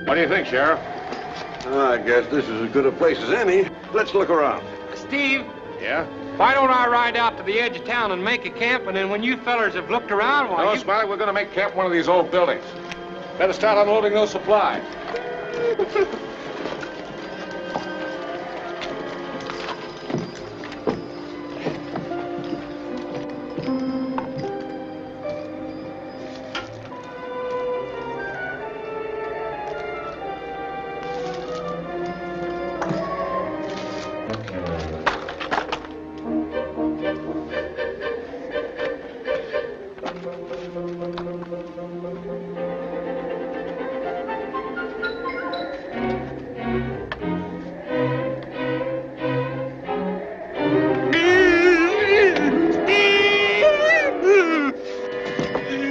What do you think, Sheriff? I guess this is as good a place as any. Let's look around. Steve? Yeah? Why don't I ride out to the edge of town and make a camp, and then when you fellers have looked around, why No, you... Smiley, we're going to make camp in one of these old buildings. Better start unloading those supplies.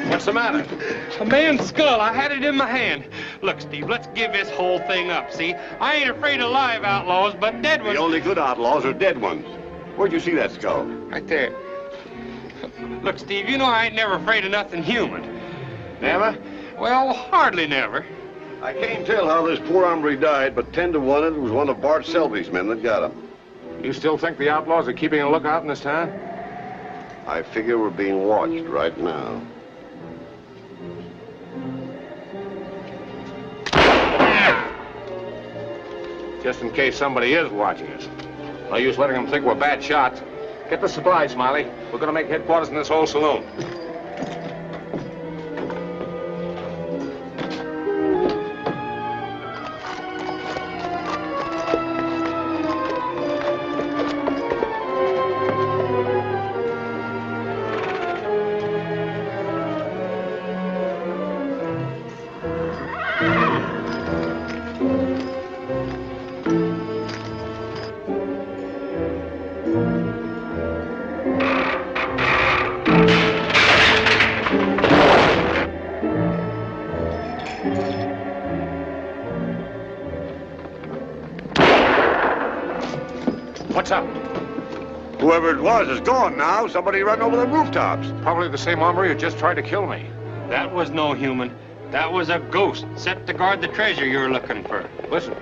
What's the matter? A man's skull. I had it in my hand. Look, Steve, let's give this whole thing up, see? I ain't afraid of live outlaws, but dead ones... The only good outlaws are dead ones. Where'd you see that skull? Right there. Look, Steve, you know I ain't never afraid of nothing human. Never? Well, hardly never. I can't tell how this poor hombre died, but 10 to 1 it was one of Bart Selby's men that got him. You still think the outlaws are keeping a lookout in this town? I figure we're being watched right now. Just in case somebody is watching us. No use letting them think we're bad shots. Get the supplies, Smiley. We're going to make headquarters in this old saloon. What's up? Whoever it was is gone now. Somebody ran over the rooftops. Probably the same hombre who just tried to kill me. That was no human. That was a ghost set to guard the treasure you're looking for. Listen,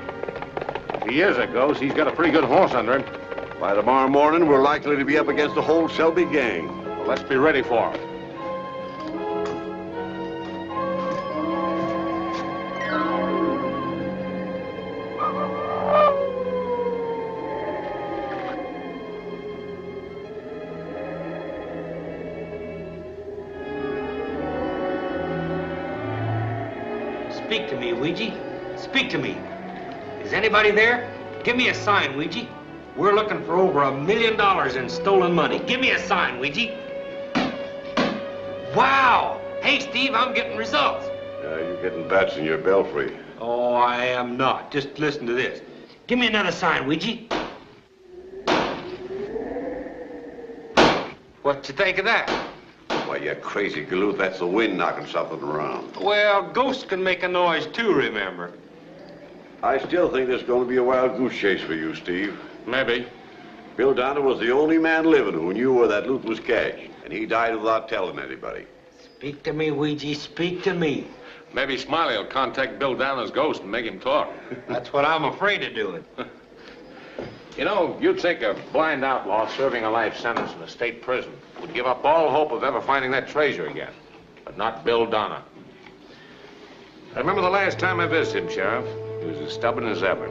if he is a ghost, he's got a pretty good horse under him. By tomorrow morning, we're likely to be up against the whole Selby gang. Well, let's be ready for him. Speak to me, Ouija. Speak to me. Is anybody there? Give me a sign, Ouija. We're looking for over $1 million in stolen money. Give me a sign, Ouija. Wow! Hey, Steve, I'm getting results. Yeah, you're getting bats in your belfry. Oh, I am not. Just listen to this. Give me another sign, Ouija. What you think of that? Why, you crazy galoot, that's the wind knocking something around. Well, ghosts can make a noise too, remember. I still think there's going to be a wild goose chase for you, Steve. Maybe. Bill Donner was the only man living who knew where that loot was cached, and he died without telling anybody. Speak to me, Ouija. Speak to me. Maybe Smiley will contact Bill Donner's ghost and make him talk. That's what I'm afraid of doing. You know, you'd think a blind outlaw serving a life sentence in a state prison would give up all hope of ever finding that treasure again. But not Bill Donner. I remember the last time I visited him, Sheriff. He was as stubborn as ever.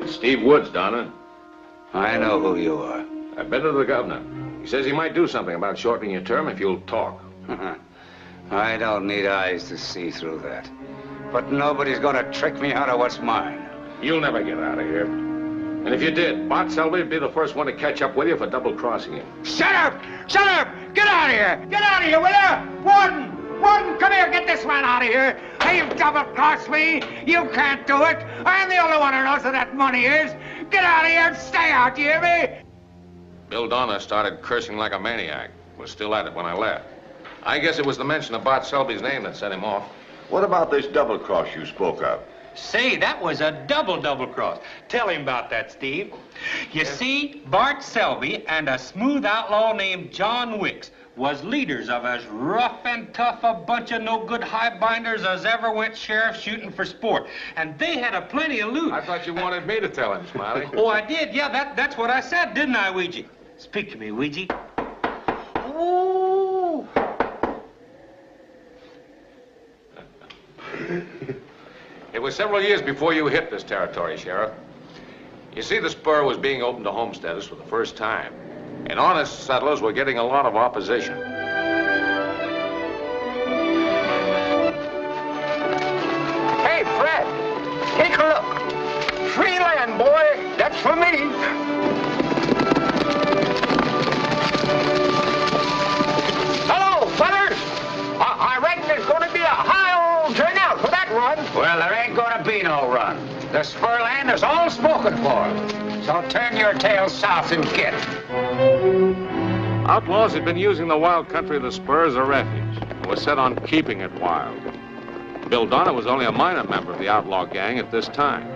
It's Steve Woods, Donner. I know who you are. I've been to the governor. He says he might do something about shortening your term if you'll talk. I don't need eyes to see through that. But nobody's gonna trick me out of what's mine. You'll never get out of here. And if you did, Bart Selby would be the first one to catch up with you for double-crossing him. Shut up! Shut up! Get out of here! Get out of here, will you? Warden! Warden, come here! Get this man out of here! Hey, you've double-crossed me! You can't do it! I'm the only one who knows where that money is! Get out of here and stay out, you hear me? Bill Donner started cursing like a maniac. Was still at it when I left. I guess it was the mention of Bart Selby's name that set him off. What about this double cross you spoke of? Say, that was a double cross. Tell him about that, Steve. You see, Bart Selby and a smooth outlaw named John Wicks was leaders of as rough and tough a bunch of no-good highbinders as ever went sheriff shooting for sport. And they had a plenty of loot. I thought you wanted me to tell him, Smiley. Oh, I did. Yeah, that's what I said, didn't I, Ouija? Speak to me, Ouija. Oh. It was several years before you hit this territory, Sheriff. You see, the spur was being opened to homesteaders for the first time, and honest settlers were getting a lot of opposition. Hey, Fred, take a look. Free land, boy. That's for me. Hello, fellas. I reckon there's going to be a high old turnout for that run. Well, there ain't gonna be no run. The spur land is all spoken for. So turn your tail south and get it. Outlaws had been using the wild country of the spur as a refuge and was set on keeping it wild. Bill Donner was only a minor member of the outlaw gang at this time.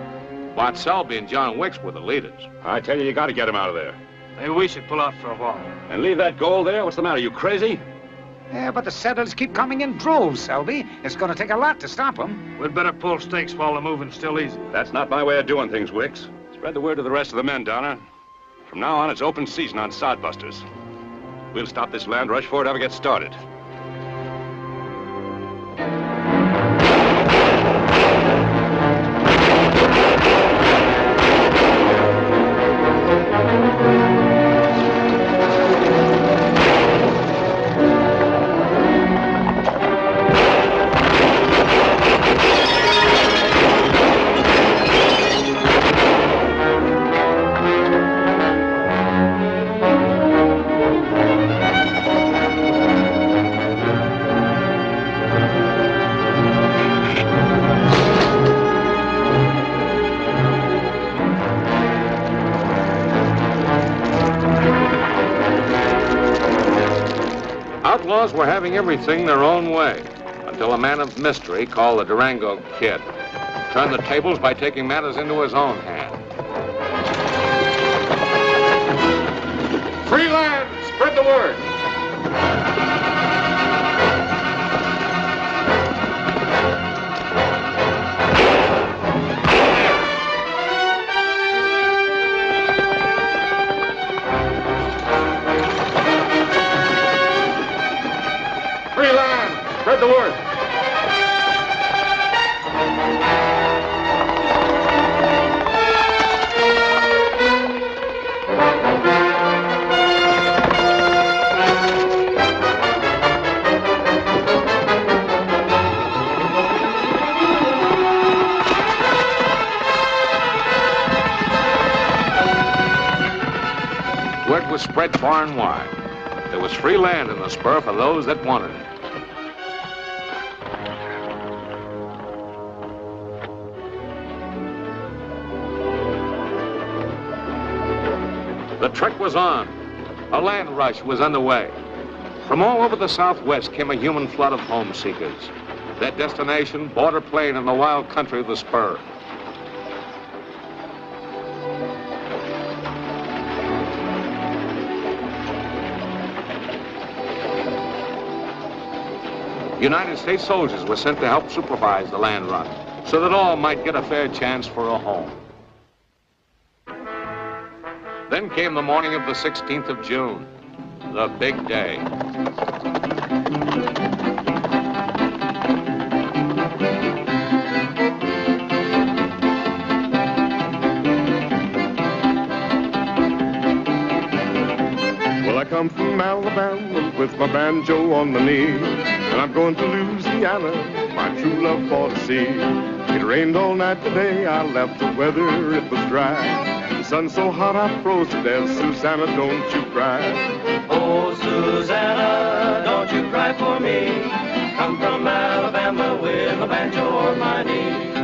Bart Selby and John Wicks were the leaders. I tell you got to get him out of there. Maybe we should pull out for a while. And leave that gold there? What's the matter? You crazy? Yeah, but the settlers keep coming in droves, Selby. It's going to take a lot to stop them. We'd better pull stakes while the moving's still easy. That's not my way of doing things, Wicks. Spread the word to the rest of the men, Donner. From now on, it's open season on sodbusters. We'll stop this land rush before it ever gets started. Outlaws were having everything their own way until a man of mystery called the Durango Kid turned the tables by taking matters into his own hand. Free land! Spread the word! Free land! Spread the word! Word was spread far and wide. There was free land in the spur for those that wanted it. The trek was on. A land rush was underway. From all over the Southwest came a human flood of home seekers. Their destination, border plain in the wild country of the spur. United States soldiers were sent to help supervise the land run so that all might get a fair chance for a home. Then came the morning of the 16th of June, the big day. Well, I come from Alabama with my banjo on my knee, and I'm going to Louisiana, my true love for to see. It rained all night today, I left the weather, it was dry. The sun so hot I froze to death, Susanna, don't you cry. Oh, Susanna, don't you cry for me. Come from Alabama with a banjo on my knee.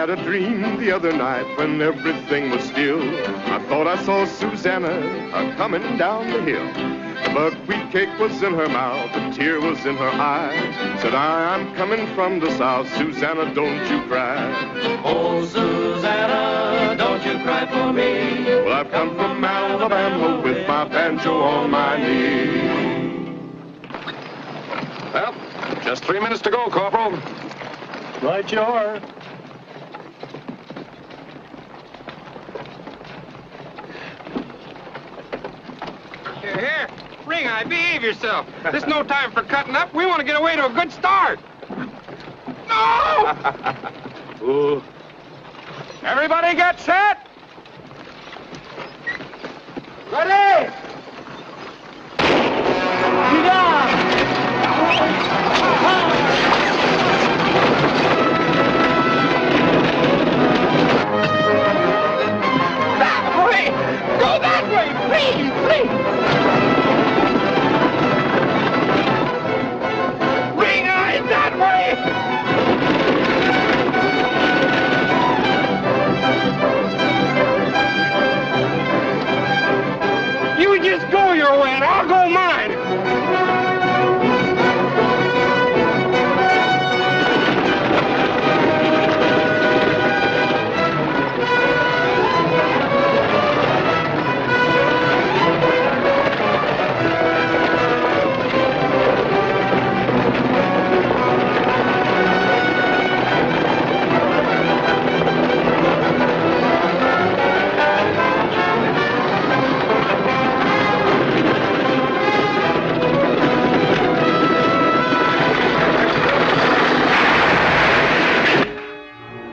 had a dream the other night when everything was still. I thought I saw Susanna coming down the hill. The buckwheat cake was in her mouth, a tear was in her eye. Said I'm coming from the south, Susanna, don't you cry. Oh, Susanna, don't you cry for me. Well, I've come from Alabama with my banjo on my knee. Well, just 3 minutes to go, Corporal. Right you are. Here, Ring Eye, behave yourself. This is no time for cutting up. We want to get away to a good start. No! Ooh. Everybody get set. Ready? Get down! That way! Go that way! Please, please! Ring Eye, that way! You just go your way and I'll go mine.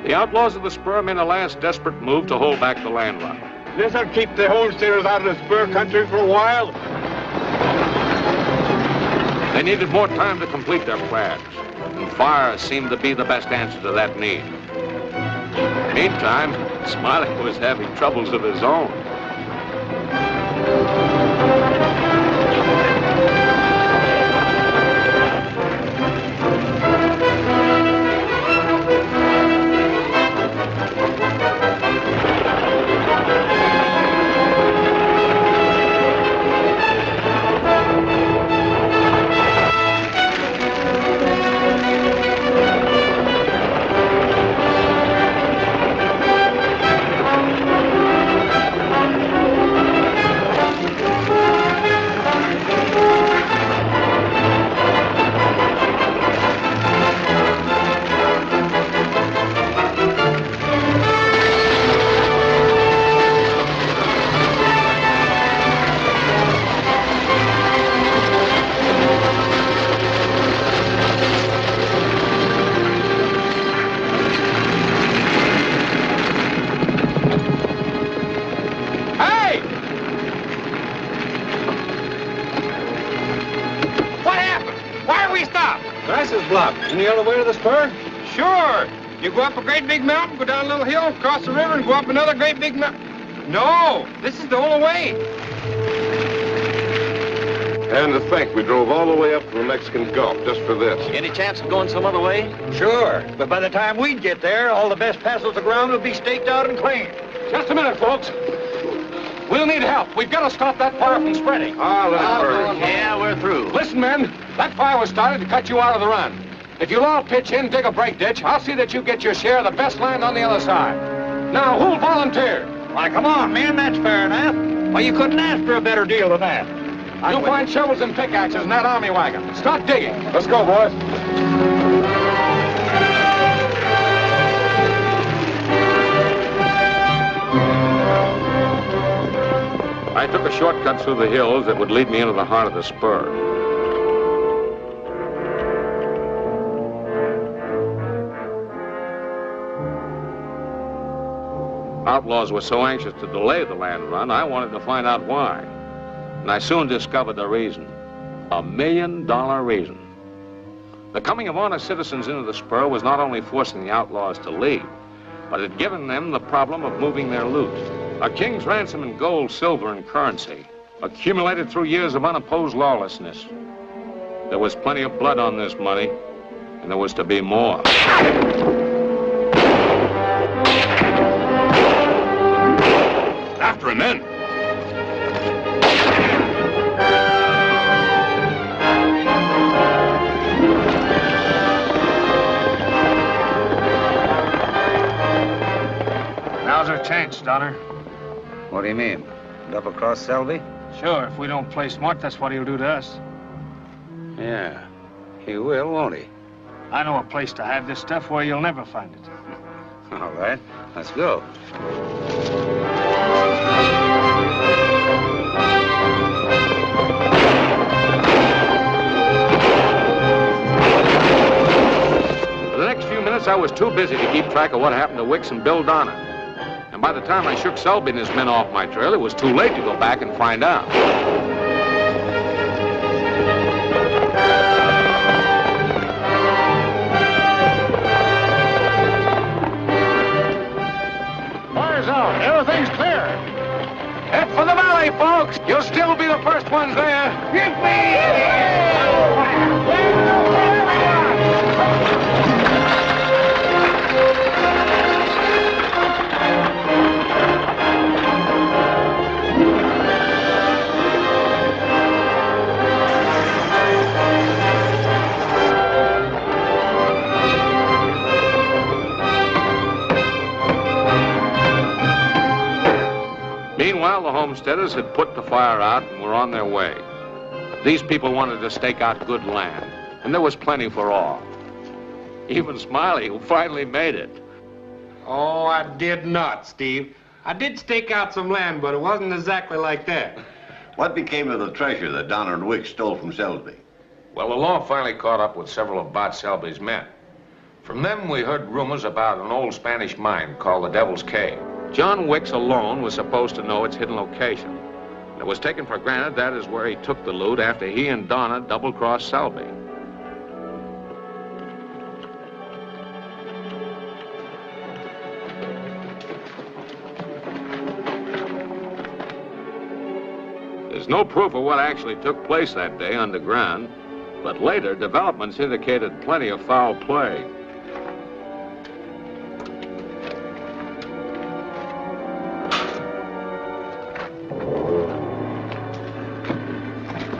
The outlaws of the spur made a last desperate move to hold back the land run. This'll keep the wholesalers out of the spur country for a while. They needed more time to complete their plans, and fire seemed to be the best answer to that need. Meantime, Smiley was having troubles of his own. Any other way to the spur? Sure. You go up a great big mountain, go down a little hill, cross the river, and go up another great big mountain. No, this is the only way. And to think, we drove all the way up to the Mexican Gulf just for this. Any chance of going some other way? Sure, but by the time we'd get there, all the best passes of ground would be staked out and cleaned. Just a minute, folks. We'll need help. We've got to stop that fire from spreading. Ah, let it burn. Yeah, we're through. Listen, men, that fire was started to cut you out of the run. If you'll all pitch in, dig a break ditch, I'll see that you get your share of the best land on the other side. Now, who'll volunteer? Why, come on, man, that's fair enough. Why, you couldn't ask for a better deal than that. You'll find shovels and pickaxes in that army wagon. Start digging. Let's go, boys. I took a shortcut through the hills that would lead me into the heart of the spur. Outlaws were so anxious to delay the land run, I wanted to find out why. And I soon discovered the reason. $1 million reason. The coming of honest citizens into the spur was not only forcing the outlaws to leave, but it had given them the problem of moving their loot. A king's ransom in gold, silver, and currency, accumulated through years of unopposed lawlessness. There was plenty of blood on this money, and there was to be more. for him then. Now's our chance, Donner. What do you mean? Double-cross Selby? Sure, if we don't play smart, that's what he'll do to us. Yeah, he will, won't he? I know a place to hide this stuff where you'll never find it. All right, let's go. For the next few minutes, I was too busy to keep track of what happened to Wicks and Bill Donner. And by the time I shook Selby and his men off my trail, it was too late to go back and find out. Fire's out. Everything's clear. Head for the valley, folks. You'll still be the first ones there. Give Meanwhile, the homesteaders had put the fire out and were on their way. These people wanted to stake out good land, and there was plenty for all. Even Smiley, who finally made it. Oh, I did not, Steve. I did stake out some land, but it wasn't exactly like that. What became of the treasure that Donner and Wicks stole from Selby? Well, the law finally caught up with several of Bart Selby's men. From them, we heard rumors about an old Spanish mine called the Devil's Cave. John Wicks alone was supposed to know its hidden location. It was taken for granted that is where he took the loot after he and Donna double-crossed Selby. There's no proof of what actually took place that day underground, but later developments indicated plenty of foul play.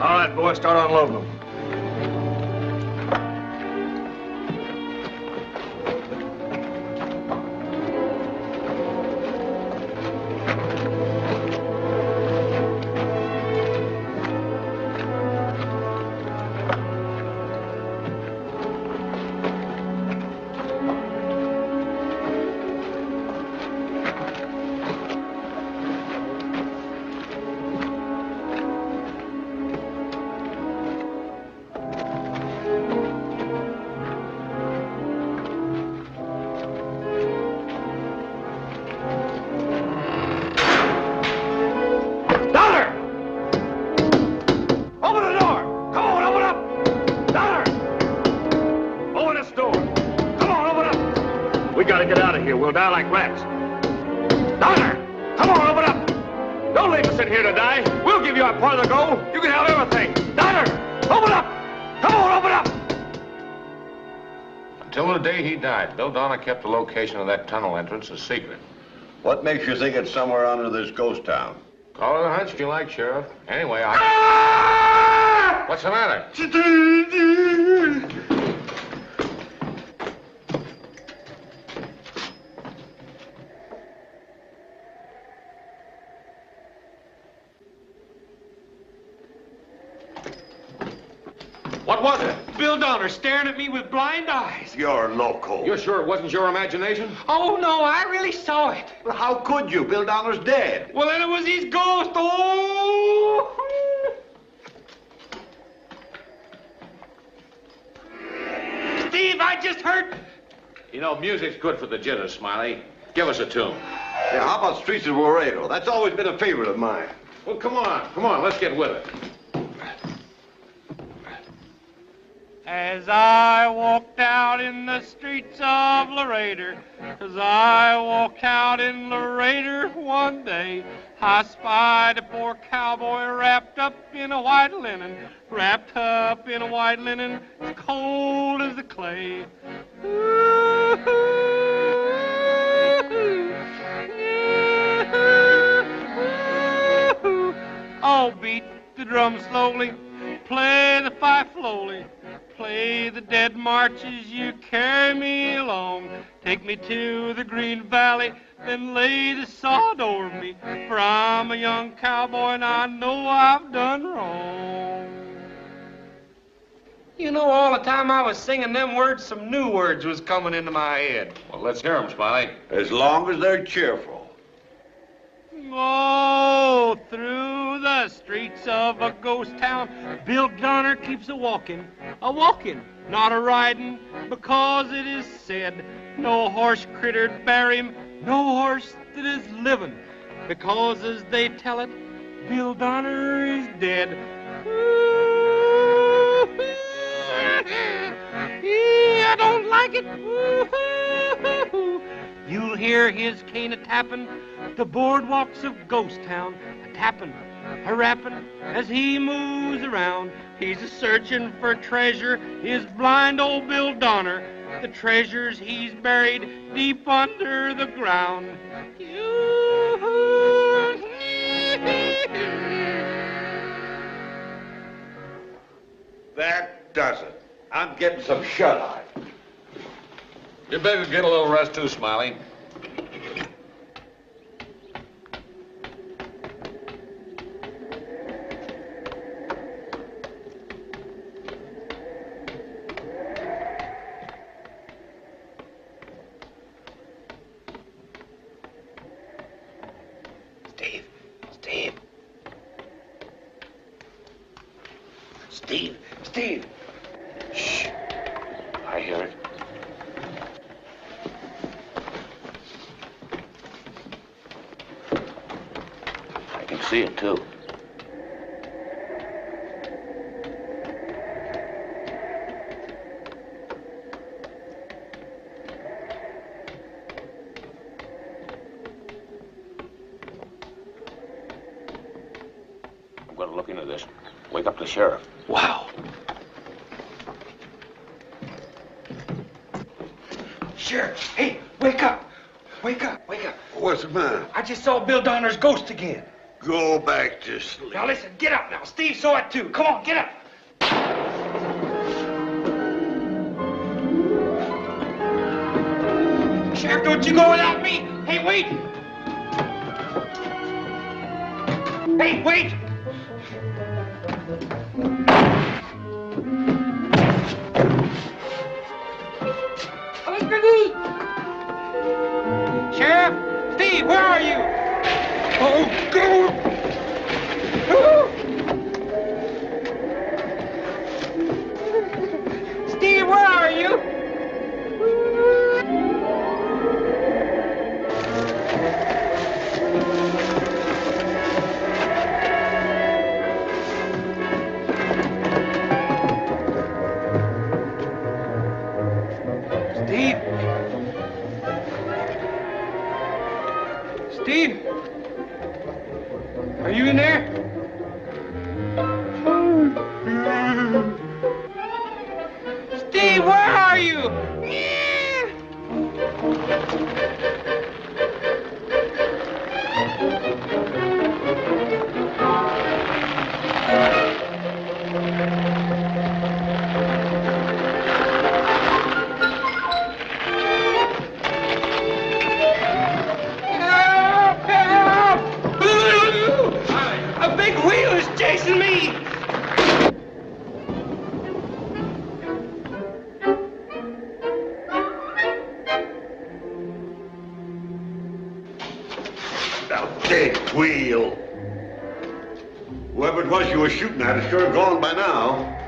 All right, boys, start unloading them. We'll die like rats. Donner! Come on, open up! Don't leave us in here to die. We'll give you a part of the gold. You can have everything. Donner! Open up! Come on, open up! Until the day he died, Bill Donner kept the location of that tunnel entrance a secret. What makes you think it's somewhere under this ghost town? Call it a hunch if you like, Sheriff. Anyway, What's the matter? What was it? Bill Donner staring at me with blind eyes. You're loco. You're sure it wasn't your imagination? Oh, no, I really saw it. Well, how could you? Bill Donner's dead. Well, then it was his ghost. Oh! Steve, I just heard... You know, music's good for the jitters, Smiley. Give us a tune. Yeah, how about Streets of Laredo? That's always been a favorite of mine. Well, come on, let's get with it. As I walked out in the streets of Laredo, as I walked out in Laredo one day, I spied a poor cowboy wrapped up in a white linen, wrapped up in a white linen, as cold as the clay. Ooh, ooh, ooh, ooh. drum slowly, play the fife lowly, play the dead march as you carry me along. Take me to the Green Valley, then lay the sod over me, for I'm a young cowboy and I know I've done wrong. You know, all the time I was singing them words, some new words was coming into my head. Well, let's hear 'em, Smiley. As long as they're cheerful. Oh, through the streets of a ghost town, Bill Donner keeps a-walking, not a-riding, because it is said no horse critter'd bear him, no horse that is living, because as they tell it, Bill Donner is dead. I don't like it. You'll hear his cane a-tapping the boardwalks of Ghost Town, a-tapping, a-rapping as he moves around. He's a-searching for treasure, is blind old Bill Donner. The treasures he's buried deep under the ground. That does it. I'm getting some shut-eye. You better get a little rest too, Smiley. Steve! Shh. I hear it. I can see it, too. I'm going to look into this. Wake up the sheriff. Wow. Sheriff, hey, wake up. Wake up, wake up. What's the matter? I just saw Bill Donner's ghost again. Go back to sleep. Now listen, get up now. Steve saw it too. Come on, get up. Sheriff, don't you go without me. Hey, wait. Hey, wait. Sheriff, Steve, where are you? Oh, God. Steve, where are you? Steve, are you in there? Steve, where are you? A big wheel is chasing me! A big wheel. Whoever it was you were shooting at is sure gone by now.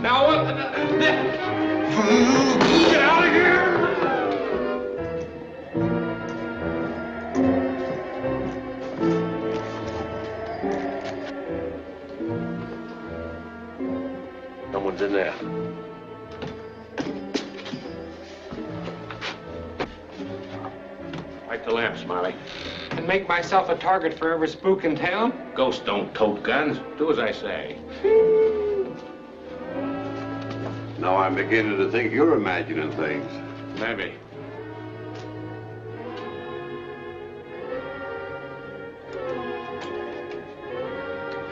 Now what? Get out of here! Someone's in there. Light the lamp, Smiley. And make myself a target for every spook in town? Ghosts don't tote guns. Do as I say. Now I'm beginning to think you're imagining things. Maybe.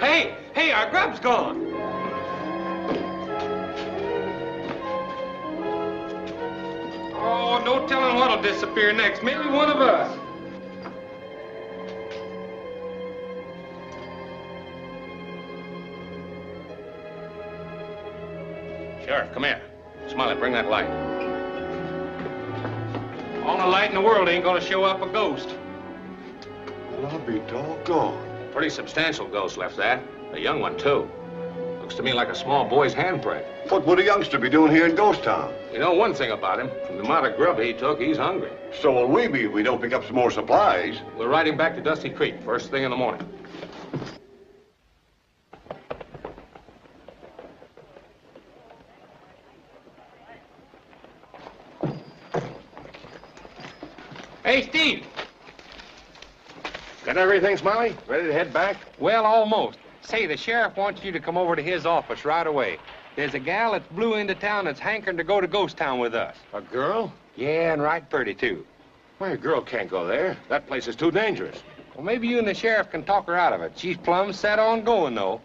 Hey, our grub's gone. Oh, no telling what'll disappear next. Maybe one of us. Sheriff, come here. Smiley, bring that light. All the light in the world ain't gonna show up a ghost. Well, I'll be doggone. Pretty substantial ghost left that. A young one, too. Looks to me like a small boy's handprint. What would a youngster be doing here in Ghost Town? You know one thing about him. From the amount of grub he took, he's hungry. So will we be if we don't pick up some more supplies. We're riding back to Dusty Creek first thing in the morning. Hey, Steve. Got everything, Smiley? Ready to head back? Well, almost. Say, the sheriff wants you to come over to his office right away. There's a gal that's blew into town that's hankering to go to Ghost Town with us. A girl? Yeah, and right pretty, too. Why, a girl can't go there. That place is too dangerous. Well, maybe you and the sheriff can talk her out of it. She's plumb set on going, though.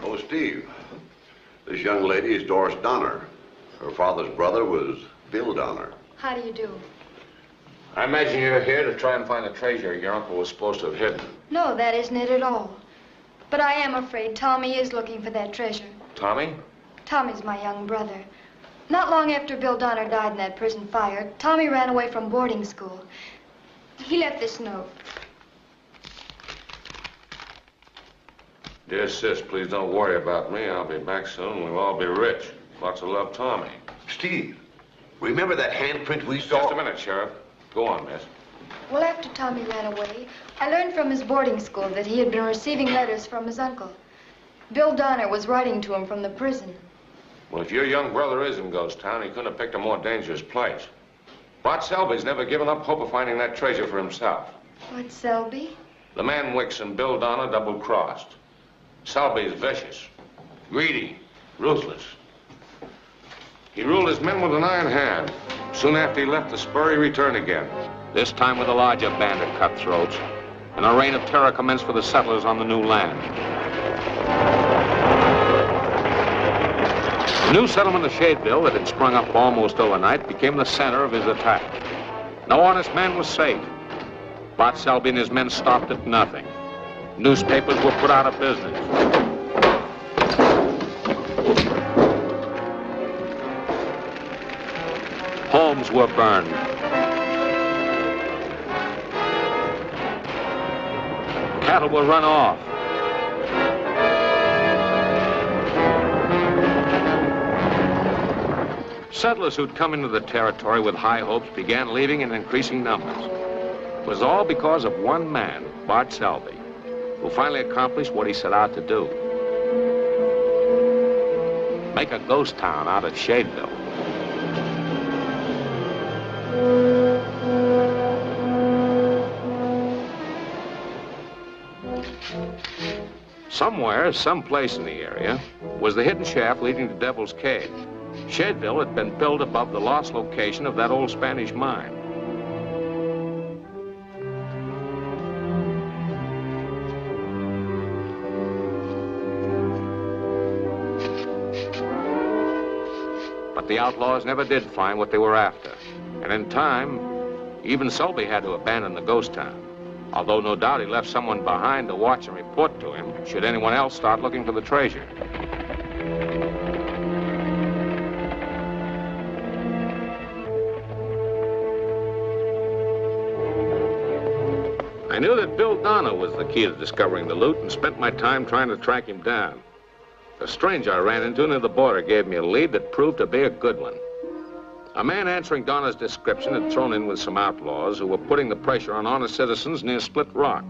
Oh, Steve, this young lady is Doris Donner. Her father's brother was Bill Donner. How do you do? I imagine you're here to try and find the treasure your uncle was supposed to have hidden. No, that isn't it at all. But I am afraid Tommy is looking for that treasure. Tommy? Tommy's my young brother. Not long after Bill Donner died in that prison fire, Tommy ran away from boarding school. He left this note. Dear sis, please don't worry about me. I'll be back soon. We'll all be rich. Lots of love, Tommy. Steve, remember that handprint we saw? Just a minute, Sheriff. Go on, miss. Well, after Tommy ran away, I learned from his boarding school that he had been receiving letters from his uncle. Bill Donner was writing to him from the prison. Well, if your young brother is in Ghost Town, he couldn't have picked a more dangerous place. Bart Selby's never given up hope of finding that treasure for himself. What, Selby? The man Wicks and Bill Donner double-crossed. Selby's vicious, greedy, ruthless. He ruled his men with an iron hand. Soon after he left the spur, he returned again. This time with a larger band of cutthroats. And a reign of terror commenced for the settlers on the new land. The new settlement of Shadeville that had sprung up almost overnight became the center of his attack. No honest man was safe. Bart Selby and his men stopped at nothing. Newspapers were put out of business. Homes were burned. Cattle were run off. Settlers who'd come into the territory with high hopes began leaving in increasing numbers. It was all because of one man, Bart Selby, who finally accomplished what he set out to do. Make a ghost town out of Shadeville. Somewhere, someplace in the area, was the hidden shaft leading to Devil's Cave. Shadeville had been built above the lost location of that old Spanish mine. But the outlaws never did find what they were after. And in time, even Selby had to abandon the ghost town. Although no doubt he left someone behind to watch and report to him should anyone else start looking for the treasure. I knew that Bill Donner was the key to discovering the loot and spent my time trying to track him down. A stranger I ran into near the border gave me a lead that proved to be a good one. A man answering Donner's description had thrown in with some outlaws who were putting the pressure on honest citizens near Split Rock.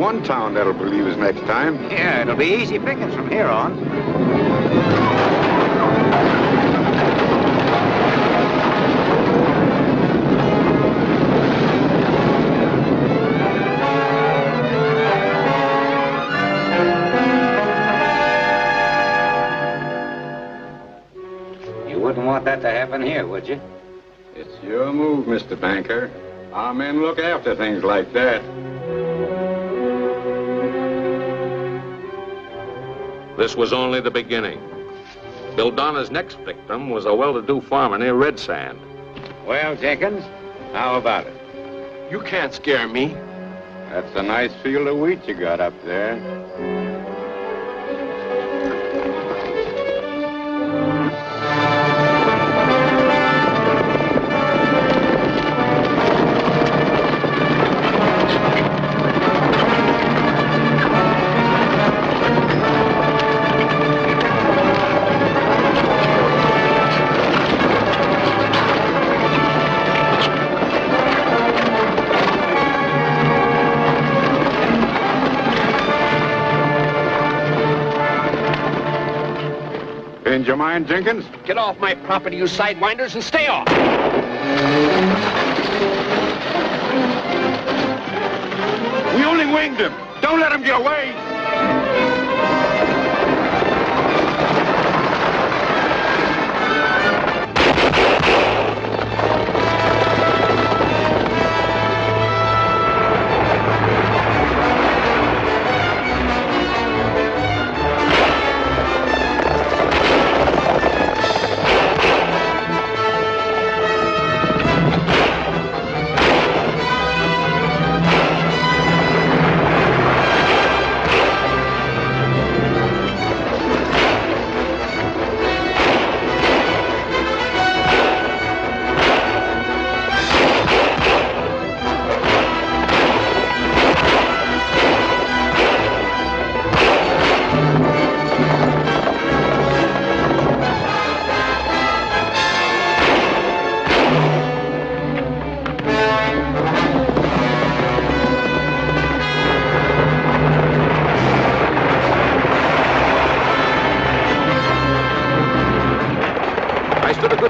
one town that'll believe us next time. Yeah, it'll be easy pickings from here on. You wouldn't want that to happen here, would you? It's your move, Mr. Banker. Our men look after things like that. This was only the beginning. Bill Donner's next victim was a well-to-do farmer near Red Sand. Well, Jenkins, how about it? You can't scare me. That's a nice field of wheat you got up there. Change your mind, Jenkins? Get off my property, you sidewinders, and stay off. We only winged him. Don't let him get away.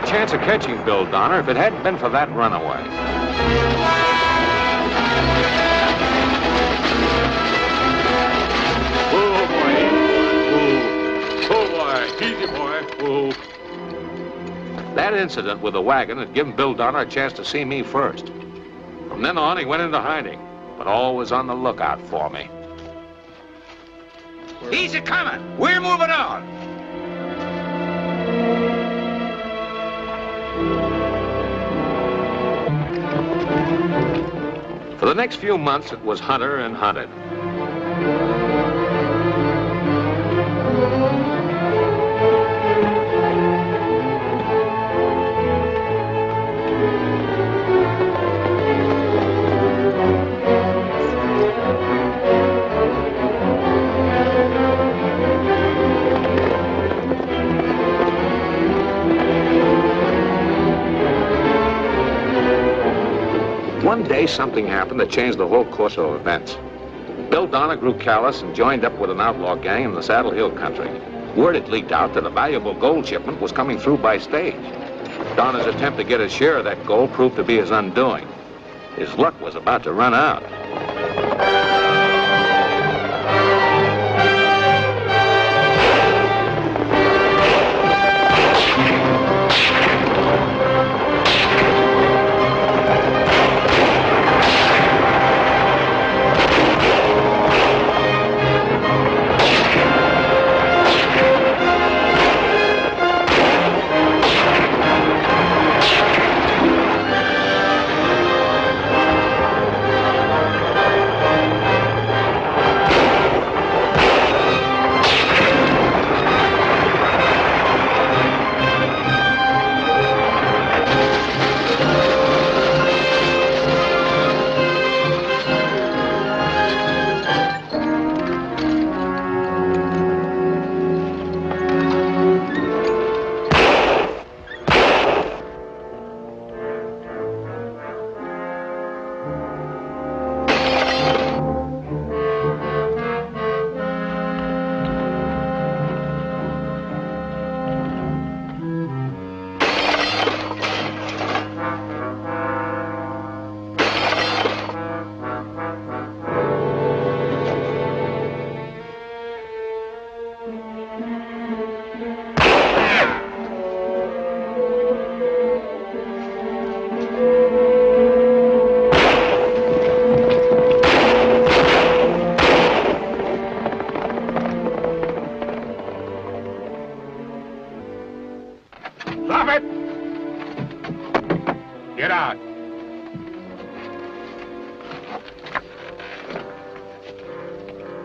Chance of catching Bill Donner if it hadn't been for that runaway. Oh, boy. Easy, boy. Oh. That incident with the wagon had given Bill Donner a chance to see me first. From then on, he went into hiding, but always on the lookout for me. Easy coming. We're moving on. For the next few months, it was hunter and hunted. One day, something happened that changed the whole course of events. Bill Donner grew callous and joined up with an outlaw gang in the Saddle Hill country. Word had leaked out that a valuable gold shipment was coming through by stage. Donner's attempt to get his share of that gold proved to be his undoing. His luck was about to run out. Stop it! Get out.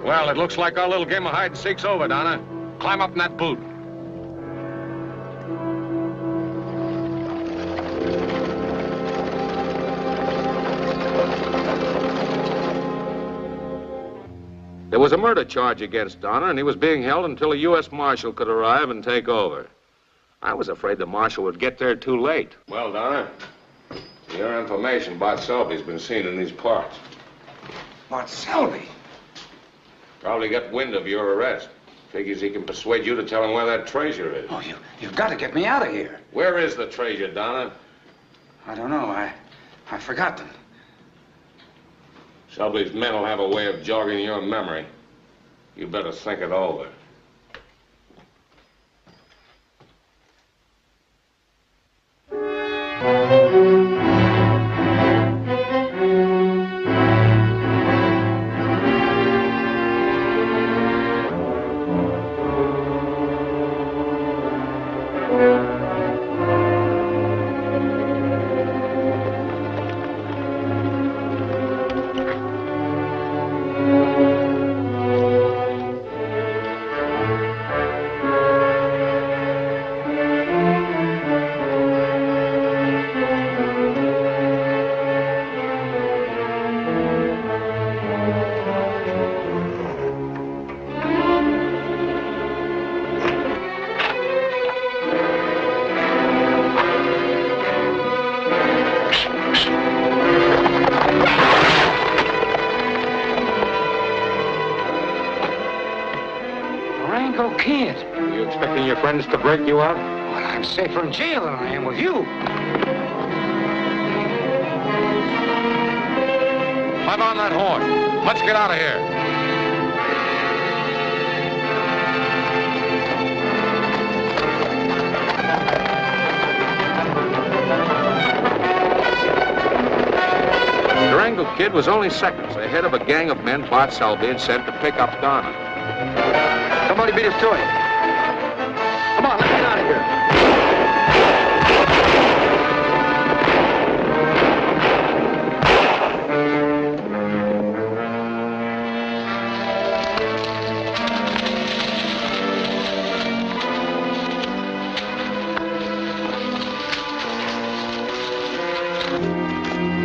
Well, it looks like our little game of hide and seek's over, Donna. Climb up in that boot. There was a murder charge against Donner, and he was being held until a U.S. Marshal could arrive and take over. I was afraid the Marshal would get there too late. Well, Donner, for your information, Bart Selby's been seen in these parts. Bart Selby? Probably got wind of your arrest. Figures he can persuade you to tell him where that treasure is. Oh, you've got to get me out of here. Where is the treasure, Donner? I don't know. I forgot them. Selby's men will have a way of jogging your memory. You better think it over. To break you out? Well, I'm safer in jail than I am with you. Climb on that horse. Let's get out of here. The Durango Kid was only seconds ahead of a gang of men Bart Selby had sent to pick up Donner. Somebody beat us to it. Come on, let's get out of here.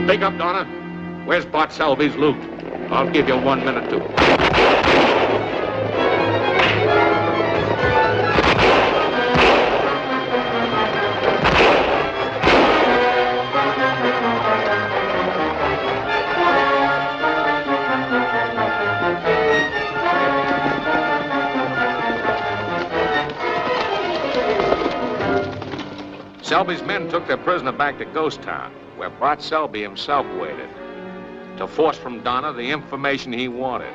Speak up, Donner. Where's Bart Selby's loot? I'll give you 1 minute to. Selby's men took their prisoner back to Ghost Town, where Bart Selby himself waited, to force from Donner the information he wanted.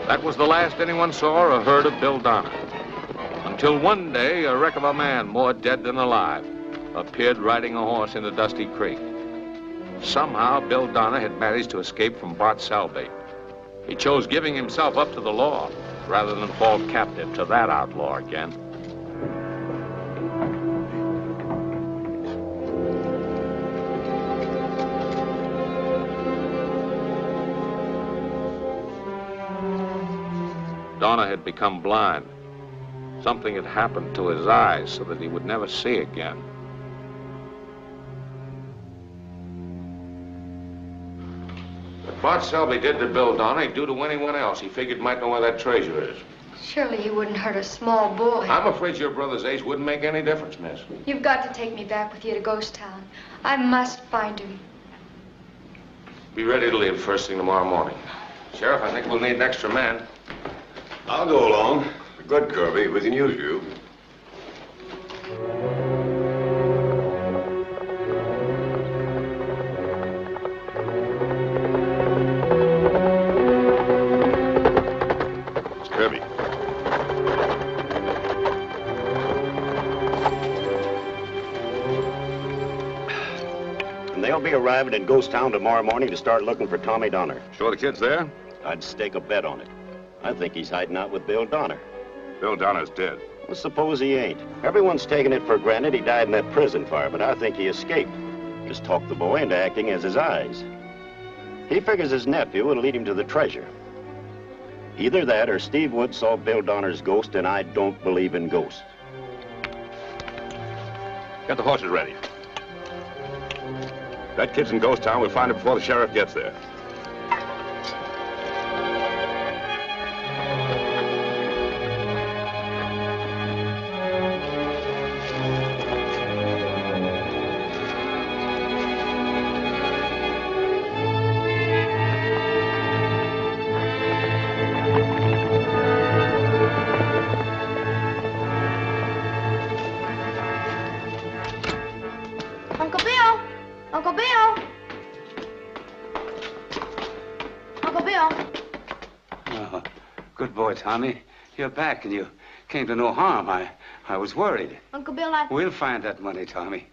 That was the last anyone saw or heard of Bill Donner, until one day a wreck of a man, more dead than alive, appeared riding a horse into Dusty Creek. Somehow, Bill Donner had managed to escape from Bart Selby. He chose giving himself up to the law rather than fall captive to that outlaw again. Donner had become blind. Something had happened to his eyes so that he would never see again. What Bart Selby did to Bill Donner, he'd do to anyone else he figured might know where that treasure is. Surely he wouldn't hurt a small boy. I'm afraid your brother's age wouldn't make any difference, miss. You've got to take me back with you to Ghost Town. I must find him. Be ready to leave first thing tomorrow morning. Sheriff, I think we'll need an extra man. I'll go along. Good, Kirby. We can use you. It's Kirby. And they'll be arriving in Ghost Town tomorrow morning to start looking for Tommy Donner. Sure the kid's there? I'd stake a bet on it. I think he's hiding out with Bill Donner. Bill Donner's dead. Well, suppose he ain't. Everyone's taking it for granted he died in that prison fire, but I think he escaped. Just talked the boy into acting as his eyes. He figures his nephew will lead him to the treasure. Either that or Steve Wood saw Bill Donner's ghost, and I don't believe in ghosts. Get the horses ready. That kid's in Ghost Town. We'll find it before the sheriff gets there. Tommy, you're back and you came to no harm. I was worried. Uncle Bill, We'll find that money, Tommy,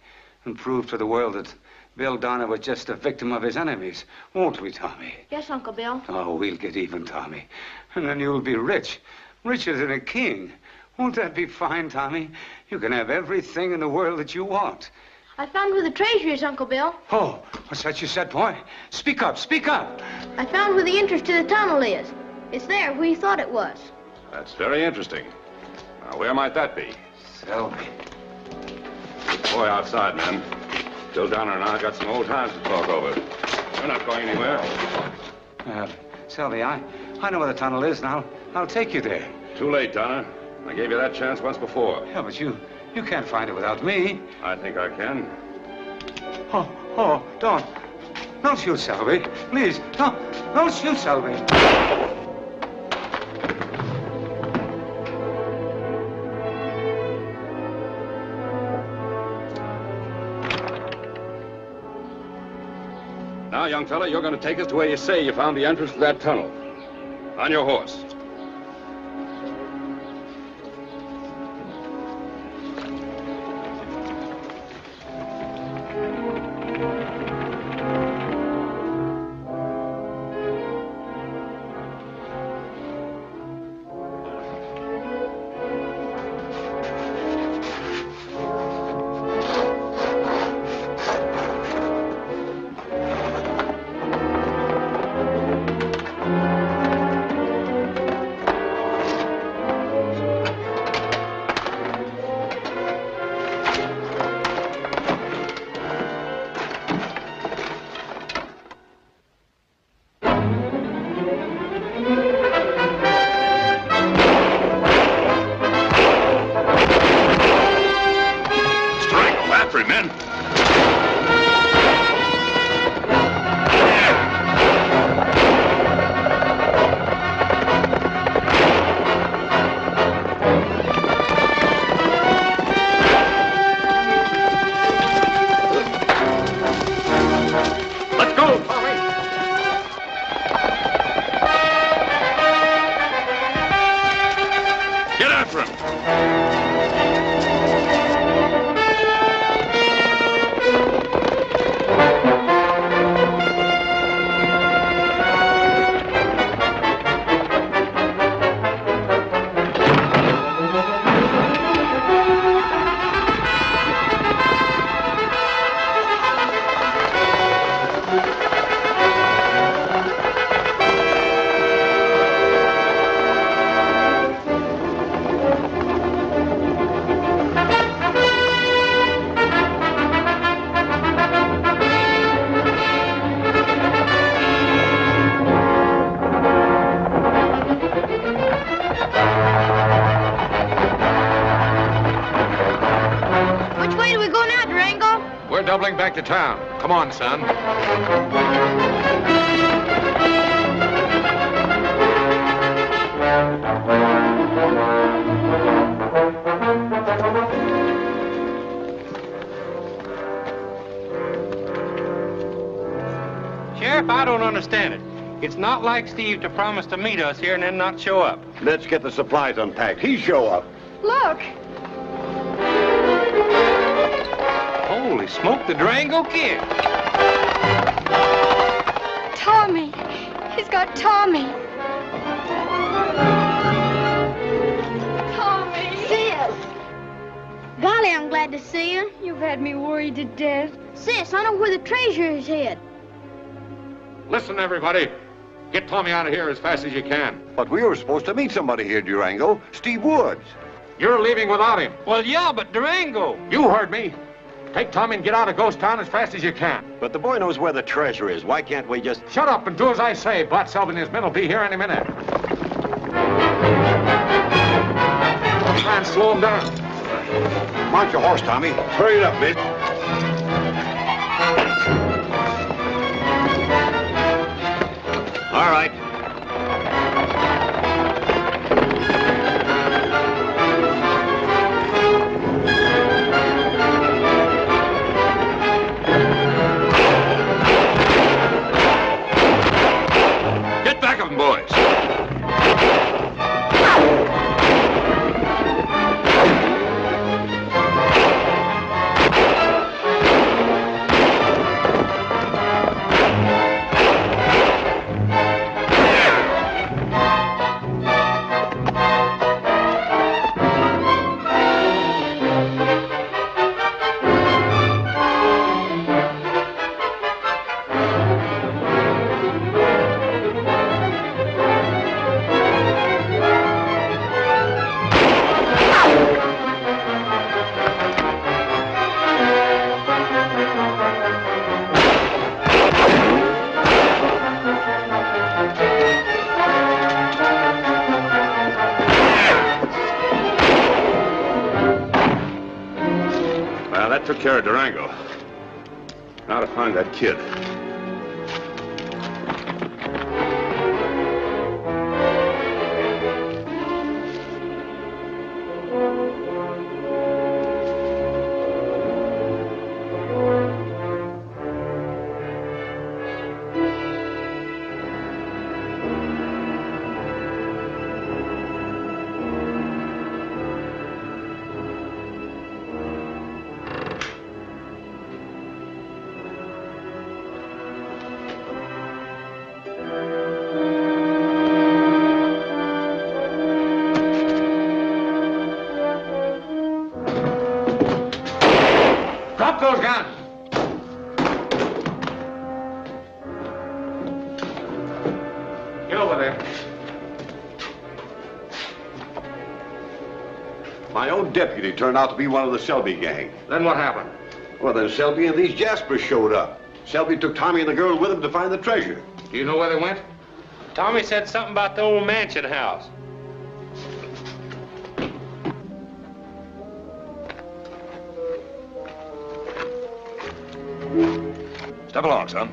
and prove to the world that Bill Donner was just a victim of his enemies. Won't we, Tommy? Yes, Uncle Bill. Oh, we'll get even, Tommy. And then you'll be rich. Richer than a king. Won't that be fine, Tommy? You can have everything in the world that you want. I found where the treasure is, Uncle Bill. Oh, what's that you said, boy? Speak up, speak up. I found where the entrance to the tunnel is. It's there where you thought it was. That's very interesting. Now, where might that be? Selby. Good boy outside, man. Bill Donner and I got some old times to talk over. We're not going anywhere. Selby, I know where the tunnel is, and I'll take you there. Too late, Donner. I gave you that chance once before. Yeah, but you can't find it without me. I think I can. Oh, don't shoot, Selby. Please, don't shoot, Selby. Now, young fella, you're going to take us to where you say you found the entrance to that tunnel. On your horse. Doubling back to town. Come on, son. Sheriff, I don't understand it. It's not like Steve to promise to meet us here and then not show up. Let's get the supplies unpacked. He show up. Look. Holy smoke, the Durango Kid. Tommy. He's got Tommy. Tommy. Sid. say I'm glad to see you. You've had me worried to death. Sis, I know where the treasure is hid. Listen, everybody. Get Tommy out of here as fast as you can. But we were supposed to meet somebody here, Durango. Steve Woods. You're leaving without him. Well, yeah, but Durango. You heard me. Take Tommy and get out of Ghost Town as fast as you can. But the boy knows where the treasure is. Why can't we just... Shut up and do as I say. Bart Selby and his men will be here any minute. Try and slow him down. Mount your horse, Tommy. Hurry it up, miss. All right. Get back of them, boys. That took care of Durango. Now to find that kid. Drop those guns. Get over there. My own deputy turned out to be one of the Selby gang. Then what happened? Well, then Selby and these Jaspers showed up. Selby took Tommy and the girl with him to find the treasure. Do you know where they went? Tommy said something about the old mansion house. Step along, son.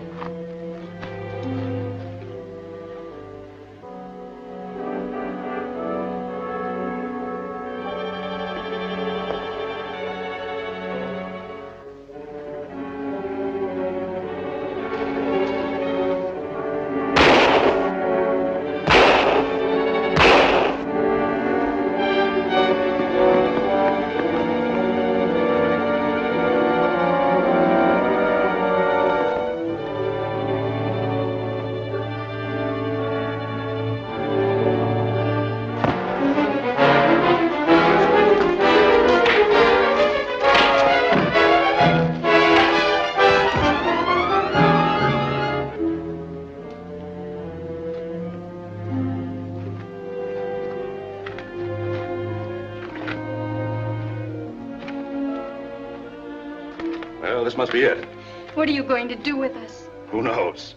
Well, this must be it. What are you going to do with us? Who knows?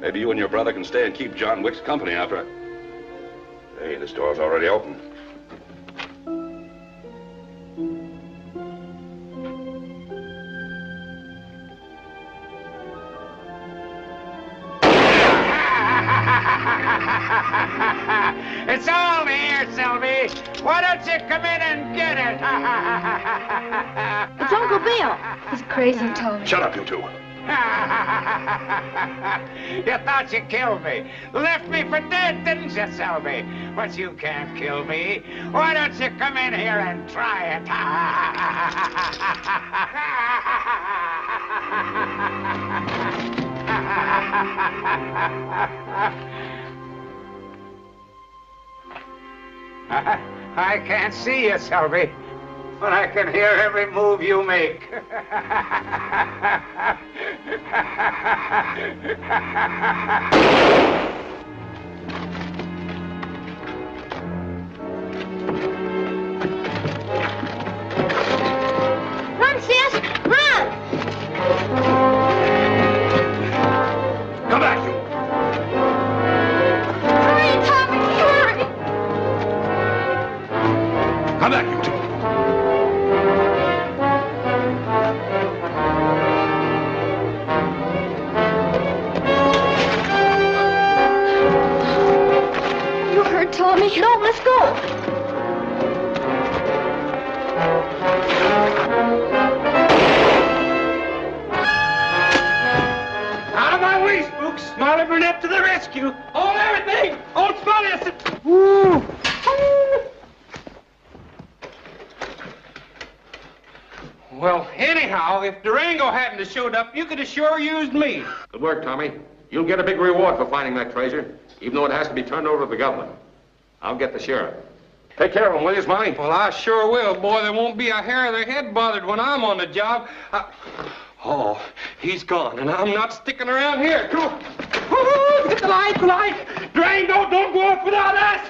Maybe you and your brother can stay and keep John Wick's company after... Hey, this door's already open. It's all here, Selby. Why don't you come in and get it? It's Uncle Bill. He's crazy, Tony. Shut up, you two. You thought you killed me. Left me for dead, didn't you, Selby? But you can't kill me. Why don't you come in here and try it? I can't see you, Selby. when I can hear every move you make. Run, sis! Run! Come back, you. Hurry, Tommy, hurry! Come back, you two. You hurt, Tommy. No, let's go. Out of my way, spooks! Smiley Burnett to the rescue! Hold everything! Hold Smiley! Woo! Well, anyhow, if Durango hadn't have showed up, you could have sure used me. Good work, Tommy. You'll get a big reward for finding that treasure, even though it has to be turned over to the government. I'll get the sheriff. Take care of him, will you, Smiley? Well, I sure will. Boy, there won't be a hair of their head bothered when I'm on the job. Oh, he's gone, and I'm not sticking around here. Come on. Woo-hoo! Get the light, the light! Durango, don't go off without us!